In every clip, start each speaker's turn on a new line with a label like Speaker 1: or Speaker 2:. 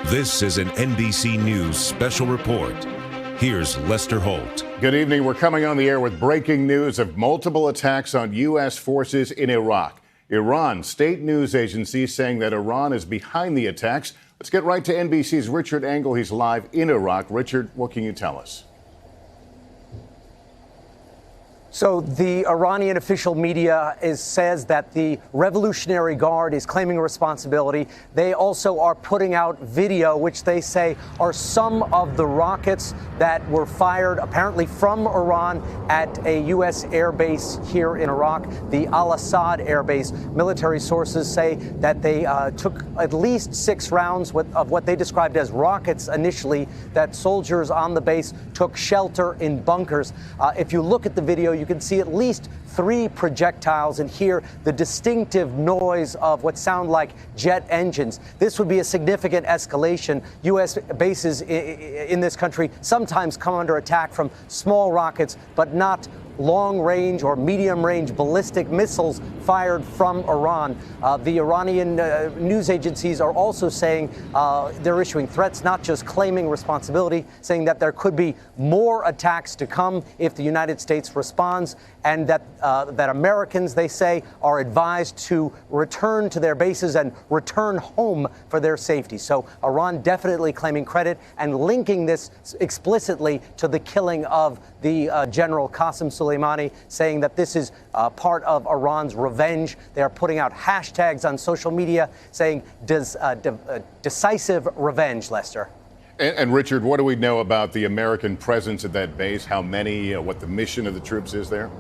Speaker 1: This is an NBC News special report. Here's Lester Holt.
Speaker 2: Good evening. We're coming on the air with breaking news of multiple attacks on U.S. forces in Iraq. Iran state news agencies saying that Iran is behind the attacks. Let's get right to NBC's Richard Engel. He's live in Iraq. Richard, what can you tell us?
Speaker 3: So the Iranian official media says that the Revolutionary Guard is claiming responsibility. They also are putting out video, which they say are some of the rockets that were fired apparently from Iran at a U.S. air base here in Iraq, the Al-Assad air base. Military sources say that they took at least 6 rounds of what they described as rockets initially, that soldiers on the base took shelter in bunkers. If you look at the video, you can see at least 3 projectiles and hear the distinctive noise of what sound like jet engines. This would be a significant escalation. U.S. bases in this country sometimes come under attack from small rockets, but not long-range or medium-range ballistic missiles fired from Iran. The Iranian news agencies are also saying they're issuing threats, not just claiming responsibility, saying that there could be more attacks to come if the United States responds, and that Americans, they say, are advised to return to their bases and return home for their safety. So Iran definitely claiming credit and linking this explicitly to the killing of the General Qasem Soleimani, saying that this is part of Iran's revenge. They are putting out hashtags on social media saying decisive revenge, Lester.
Speaker 2: And Richard, what do we know about the American presence at that base? How many, what the mission of the troops is there?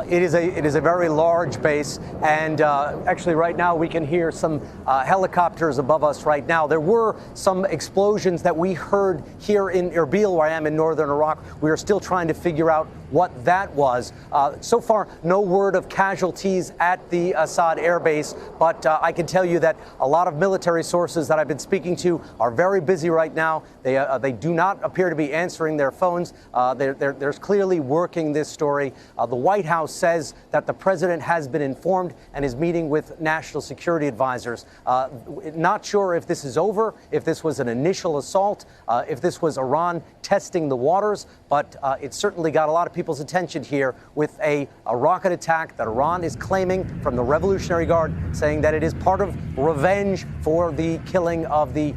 Speaker 3: It is a very large base, and actually right now we can hear some helicopters above us right now. There were some explosions that we heard here in Erbil, where I am in northern Iraq. We are still trying to figure out what that was. So far, no word of casualties at the Assad air base, but I can tell you that a lot of military sources that I've been speaking to are very busy right now. They do not appear to be answering their phones. They're clearly working this story. The White House says that the president has been informed and is meeting with national security advisors. Not sure if this is over, if this was an initial assault, if this was Iran testing the waters, but it certainly got a lot of people's attention here with a rocket attack that Iran is claiming from the Revolutionary Guard, saying that it is part of revenge for the killing of the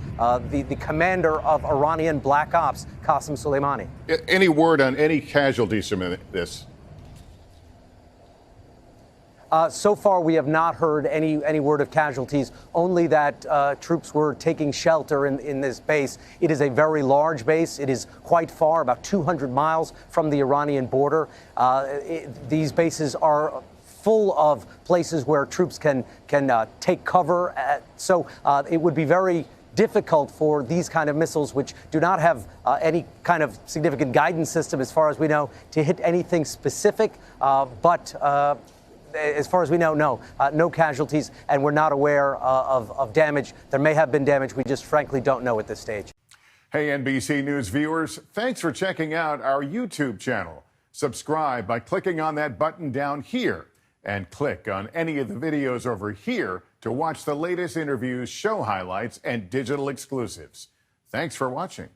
Speaker 3: commander of Iranian Black Ops, Qasem Soleimani.
Speaker 2: Any word on any casualties from this?
Speaker 3: So far, we have not heard any word of casualties, only that troops were taking shelter in this base. It is a very large base. It is quite far, about 200 miles from the Iranian border. These bases are full of places where troops can take cover. So it would be very difficult for these kind of missiles, which do not have any kind of significant guidance system, as far as we know, to hit anything specific. As far as we know, no casualties, and we're not aware of damage. There may have been damage. We just frankly don't know at this stage.
Speaker 2: Hey, NBC News viewers, thanks for checking out our YouTube channel. Subscribe by clicking on that button down here, and click on any of the videos over here to watch the latest interviews, show highlights, and digital exclusives. Thanks for watching.